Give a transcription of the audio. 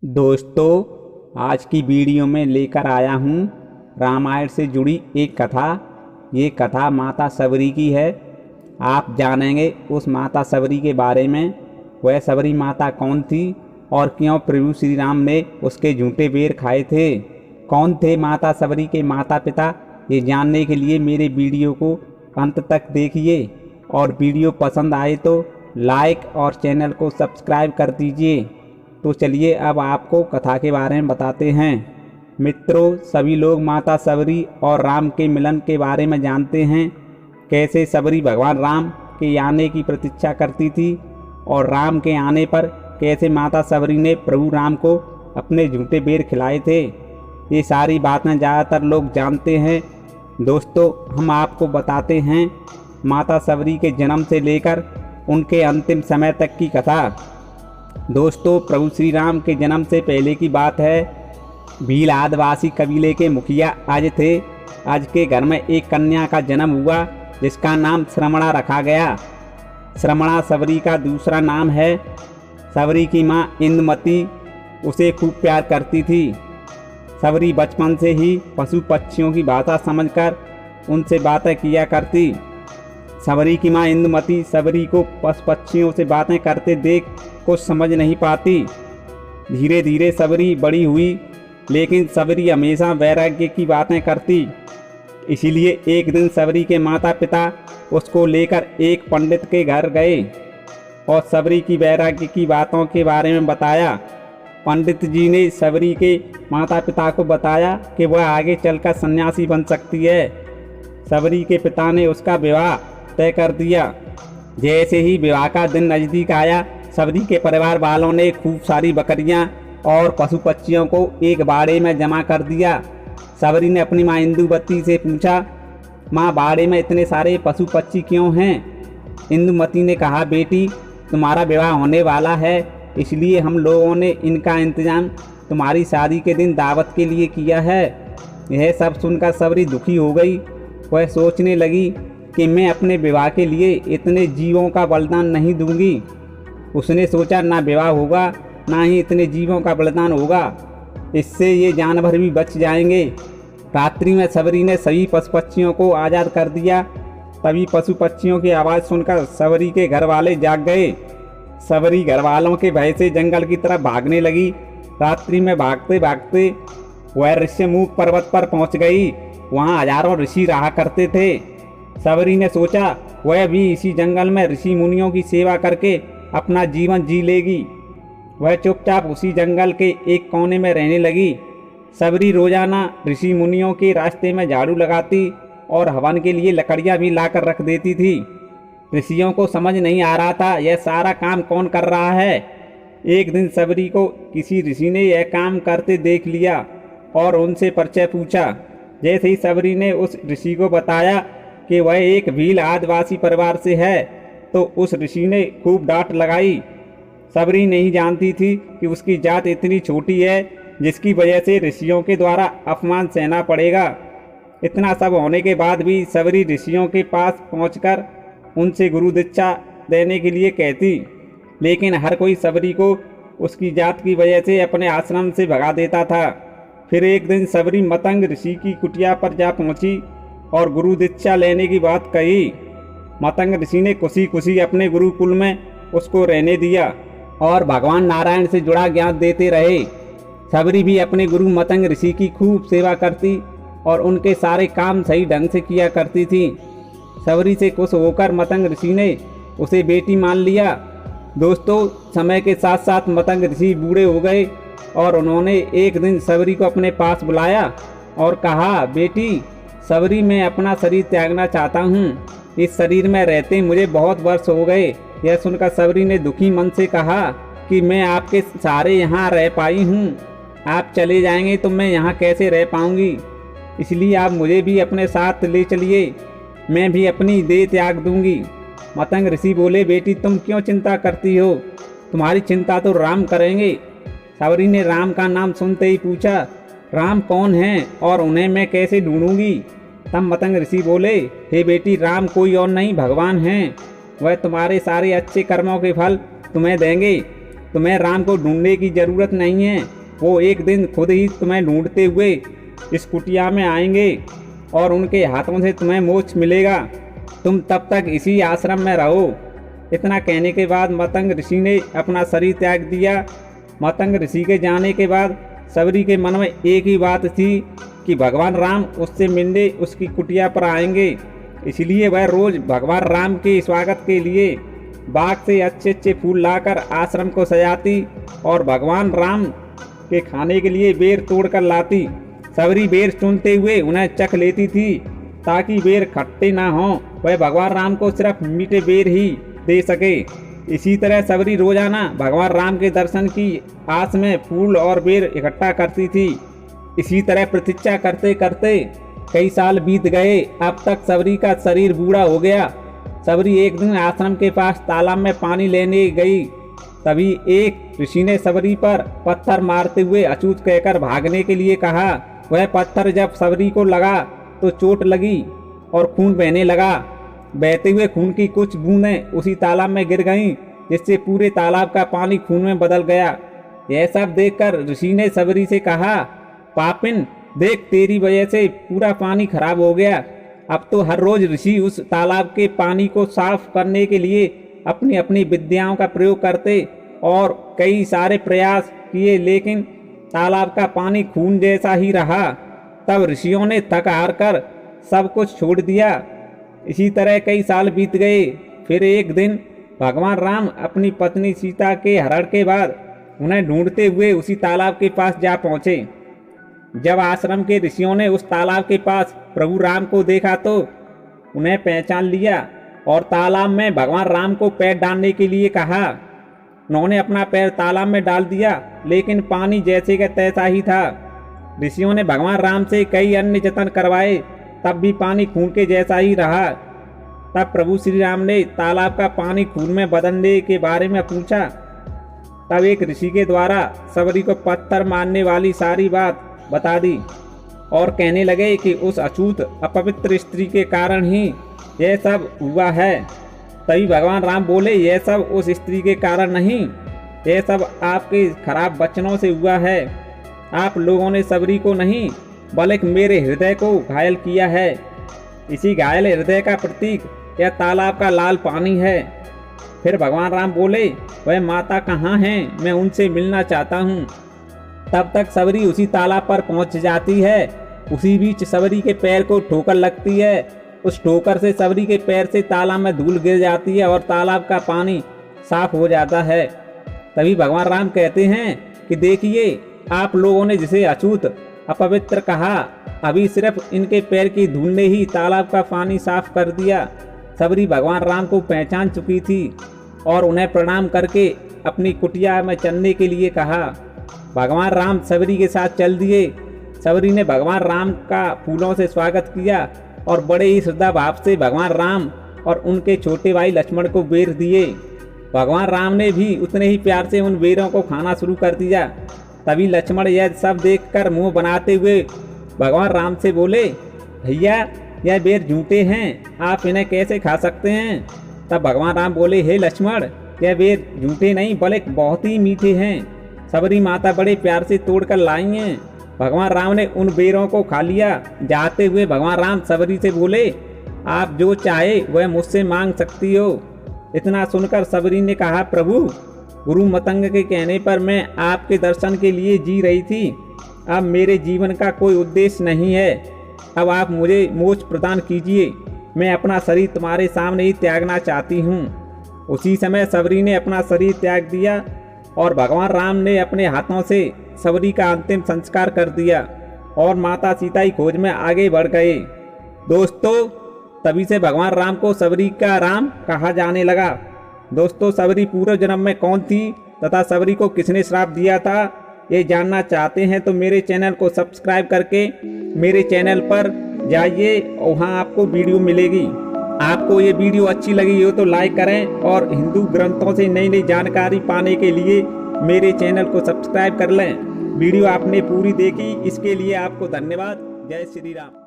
दोस्तों, आज की वीडियो में लेकर आया हूँ रामायण से जुड़ी एक कथा। ये कथा माता सबरी की है। आप जानेंगे उस माता सबरी के बारे में। वह सबरी माता कौन थी और क्यों प्रभु श्री राम ने उसके झूठे बेर खाए थे। कौन थे माता सबरी के माता पिता, ये जानने के लिए मेरे वीडियो को अंत तक देखिए और वीडियो पसंद आए तो लाइक और चैनल को सब्सक्राइब कर दीजिए। तो चलिए अब आपको कथा के बारे में बताते हैं। मित्रों, सभी लोग माता सबरी और राम के मिलन के बारे में जानते हैं। कैसे सबरी भगवान राम के आने की प्रतीक्षा करती थी और राम के आने पर कैसे माता सबरी ने प्रभु राम को अपने झूठे बेर खिलाए थे। ये सारी बातें ज़्यादातर लोग जानते हैं। दोस्तों, हम आपको बताते हैं माता सबरी के जन्म से लेकर उनके अंतिम समय तक की कथा। दोस्तों, प्रभु श्री राम के जन्म से पहले की बात है। भील आदिवासी कबीले के मुखिया अज थे। अज के घर में एक कन्या का जन्म हुआ जिसका नाम श्रमणा रखा गया। श्रमणा सबरी का दूसरा नाम है। सबरी की माँ इंदुमती उसे खूब प्यार करती थी। सबरी बचपन से ही पशु पक्षियों की भाषा समझकर उनसे बातें किया करती। सबरी की माँ इंदुमती सबरी को पशु पक्षियों से बातें करते देख कुछ समझ नहीं पाती। धीरे धीरे सबरी बड़ी हुई, लेकिन सबरी हमेशा वैराग्य की बातें करती। इसीलिए एक दिन सबरी के माता पिता उसको लेकर एक पंडित के घर गए और सबरी की वैराग्य की बातों के बारे में बताया। पंडित जी ने सबरी के माता पिता को बताया कि वह आगे चलकर सन्यासी बन सकती है। सबरी के पिता ने उसका विवाह तय कर दिया। जैसे ही विवाह का दिन नज़दीक आया, सबरी के परिवार वालों ने खूब सारी बकरियां और पशु पक्षियों को एक बाड़े में जमा कर दिया। सबरी ने अपनी माँ इंदुमती से पूछा, माँ, बाड़े में इतने सारे पशु पक्षी क्यों हैं? इंदुमती ने कहा, बेटी, तुम्हारा विवाह होने वाला है, इसलिए हम लोगों ने इनका इंतजाम तुम्हारी शादी के दिन दावत के लिए किया है। यह सब सुनकर सबरी दुखी हो गई। वह सोचने लगी कि मैं अपने विवाह के लिए इतने जीवों का बलिदान नहीं दूंगी। उसने सोचा, ना विवाह होगा ना ही इतने जीवों का बलिदान होगा, इससे ये जानवर भी बच जाएंगे। रात्रि में सबरी ने सभी पशु पक्षियों को आज़ाद कर दिया। तभी पशु पक्षियों की आवाज़ सुनकर सबरी के घर वाले जाग गए। सबरी घर वालों के भय से जंगल की तरफ भागने लगी। रात्रि में भागते भागते वह ऋष्यमुख पर्वत पर पहुंच गई। वहां हजारों ऋषि रहा करते थे। सबरी ने सोचा वह भी इसी जंगल में ऋषि मुनियों की सेवा करके अपना जीवन जी लेगी। वह चुपचाप उसी जंगल के एक कोने में रहने लगी। सबरी रोजाना ऋषि मुनियों के रास्ते में झाड़ू लगाती और हवन के लिए लकड़ियां भी लाकर रख देती थी। ऋषियों को समझ नहीं आ रहा था यह सारा काम कौन कर रहा है। एक दिन सबरी को किसी ऋषि ने यह काम करते देख लिया और उनसे परिचय पूछा। जैसे ही सबरी ने उस ऋषि को बताया कि वह एक भील आदिवासी परिवार से है, तो उस ऋषि ने खूब डांट लगाई। सबरी नहीं जानती थी कि उसकी जात इतनी छोटी है जिसकी वजह से ऋषियों के द्वारा अपमान सहना पड़ेगा। इतना सब होने के बाद भी सबरी ऋषियों के पास पहुंचकर उनसे गुरु दीक्षा देने के लिए कहती, लेकिन हर कोई सबरी को उसकी जात की वजह से अपने आश्रम से भगा देता था। फिर एक दिन सबरी मतंग ऋषि की कुटिया पर जा पहुंची और गुरु दीक्षा लेने की बात कही। मतंग ऋषि ने खुशी खुशी अपने गुरुकुल में उसको रहने दिया और भगवान नारायण से जुड़ा ज्ञान देते रहे। सबरी भी अपने गुरु मतंग ऋषि की खूब सेवा करती और उनके सारे काम सही ढंग से किया करती थी। सबरी से खुश होकर मतंग ऋषि ने उसे बेटी मान लिया। दोस्तों, समय के साथ साथ मतंग ऋषि बूढ़े हो गए और उन्होंने एक दिन सबरी को अपने पास बुलाया और कहा, बेटी सबरी, मैं अपना शरीर त्यागना चाहता हूँ। इस शरीर में रहते मुझे बहुत वर्ष हो गए। यह सुनकर सबरी ने दुखी मन से कहा कि मैं आपके सहारे यहाँ रह पाई हूँ, आप चले जाएंगे तो मैं यहाँ कैसे रह पाऊँगी, इसलिए आप मुझे भी अपने साथ ले चलिए, मैं भी अपनी देह त्याग दूंगी। मतंग ऋषि बोले, बेटी तुम क्यों चिंता करती हो, तुम्हारी चिंता तो राम करेंगे। सबरी ने राम का नाम सुनते ही पूछा, राम कौन हैं और उन्हें मैं कैसे ढूंढूंगी? तब मतंग ऋषि बोले, हे बेटी, राम कोई और नहीं भगवान हैं। वह तुम्हारे सारे अच्छे कर्मों के फल तुम्हें देंगे। तुम्हें राम को ढूंढने की जरूरत नहीं है। वो एक दिन खुद ही तुम्हें ढूंढते हुए इस कुटिया में आएंगे और उनके हाथों से तुम्हें मोक्ष मिलेगा। तुम तब तक इसी आश्रम में रहो। इतना कहने के बाद मतंग ऋषि ने अपना शरीर त्याग दिया। मतंग ऋषि के जाने के बाद सबरी के मन में एक ही बात थी कि भगवान राम उससे मिलने उसकी कुटिया पर आएंगे। इसलिए वह रोज भगवान राम के स्वागत के लिए बाग से अच्छे अच्छे फूल लाकर आश्रम को सजाती और भगवान राम के खाने के लिए बेर तोड़कर लाती। सबरी बेर चुनते हुए उन्हें चख लेती थी ताकि बेर खट्टे ना हों। वह भगवान राम को सिर्फ मीठे बेर ही दे सके। इसी तरह सबरी रोजाना भगवान राम के दर्शन की आस में फूल और बेर इकट्ठा करती थी। इसी तरह प्रतीक्षा करते करते कई साल बीत गए। अब तक सबरी का शरीर बूढ़ा हो गया। सबरी एक दिन आश्रम के पास तालाब में पानी लेने गई। तभी एक ऋषि ने सबरी पर पत्थर मारते हुए अछूत कहकर भागने के लिए कहा। वह पत्थर जब सबरी को लगा तो चोट लगी और खून बहने लगा। बहते हुए खून की कुछ बूंदें उसी तालाब में गिर गईं, जिससे पूरे तालाब का पानी खून में बदल गया। यह सब देखकर ऋषि ने सबरी से कहा, पापिन देख, तेरी वजह से पूरा पानी खराब हो गया। अब तो हर रोज ऋषि उस तालाब के पानी को साफ करने के लिए अपनी अपनी विद्याओं का प्रयोग करते और कई सारे प्रयास किए, लेकिन तालाब का पानी खून जैसा ही रहा। तब ऋषियों ने थक हार कर सब कुछ छोड़ दिया। इसी तरह कई साल बीत गए। फिर एक दिन भगवान राम अपनी पत्नी सीता के हरण के बाद उन्हें ढूंढते हुए उसी तालाब के पास जा पहुँचे। जब आश्रम के ऋषियों ने उस तालाब के पास प्रभु राम को देखा तो उन्हें पहचान लिया और तालाब में भगवान राम को पैर डालने के लिए कहा। उन्होंने अपना पैर तालाब में डाल दिया, लेकिन पानी जैसे का तैसा ही था। ऋषियों ने भगवान राम से कई अन्य जतन करवाए, तब भी पानी खून के जैसा ही रहा। तब प्रभु श्री राम ने तालाब का पानी खून में बदलने के बारे में पूछा। तब एक ऋषि के द्वारा सबरी को पत्थर मारने वाली सारी बात बता दी और कहने लगे कि उस अछूत अपवित्र स्त्री के कारण ही यह सब हुआ है। तभी भगवान राम बोले, यह सब उस स्त्री के कारण नहीं, यह सब आपके खराब वचनों से हुआ है। आप लोगों ने सबरी को नहीं बल्कि मेरे हृदय को घायल किया है। इसी घायल हृदय का प्रतीक यह तालाब का लाल पानी है। फिर भगवान राम बोले, वह माता कहाँ हैं? मैं उनसे मिलना चाहता हूँ। तब तक सबरी उसी तालाब पर पहुँच जाती है। उसी बीच सबरी के पैर को ठोकर लगती है। उस ठोकर से सबरी के पैर से तालाब में धूल गिर जाती है और तालाब का पानी साफ हो जाता है। तभी भगवान राम कहते हैं कि देखिए, आप लोगों ने जिसे अछूत अपवित्र कहा, अभी सिर्फ इनके पैर की धूल ने ही तालाब का पानी साफ कर दिया। सबरी भगवान राम को पहचान चुकी थी और उन्हें प्रणाम करके अपनी कुटिया में चलने के लिए कहा। भगवान राम सबरी के साथ चल दिए। सबरी ने भगवान राम का फूलों से स्वागत किया और बड़े ही श्रद्धा भाव से भगवान राम और उनके छोटे भाई लक्ष्मण को बेर दिए। भगवान राम ने भी उतने ही प्यार से उन बेरों को खाना शुरू कर दिया। तभी लक्ष्मण यह सब देखकर मुंह बनाते हुए भगवान राम से बोले, भैया यह बेर झूठे हैं, आप इन्हें कैसे खा सकते हैं? तब भगवान राम बोले, हे लक्ष्मण, यह बेर झूठे नहीं बल्कि बहुत ही मीठे हैं। सबरी माता बड़े प्यार से तोड़कर लाई हैं। भगवान राम ने उन बेरों को खा लिया। जाते हुए भगवान राम सबरी से बोले, आप जो चाहे वह मुझसे मांग सकती हो। इतना सुनकर सबरी ने कहा, प्रभु, गुरु मतंग के कहने पर मैं आपके दर्शन के लिए जी रही थी। अब मेरे जीवन का कोई उद्देश्य नहीं है। अब आप मुझे मोक्ष प्रदान कीजिए। मैं अपना शरीर तुम्हारे सामने ही त्यागना चाहती हूँ। उसी समय सबरी ने अपना शरीर त्याग दिया और भगवान राम ने अपने हाथों से सबरी का अंतिम संस्कार कर दिया और माता सीता की खोज में आगे बढ़ गए। दोस्तों, तभी से भगवान राम को सबरी का राम कहा जाने लगा। दोस्तों, सबरी पूर्व जन्म में कौन थी तथा सबरी को किसने श्राप दिया था, ये जानना चाहते हैं तो मेरे चैनल को सब्सक्राइब करके मेरे चैनल पर जाइए, वहाँ आपको वीडियो मिलेगी। आपको ये वीडियो अच्छी लगी हो तो लाइक करें और हिंदू ग्रंथों से नई नई जानकारी पाने के लिए मेरे चैनल को सब्सक्राइब कर लें। वीडियो आपने पूरी देखी, इसके लिए आपको धन्यवाद। जय श्री राम।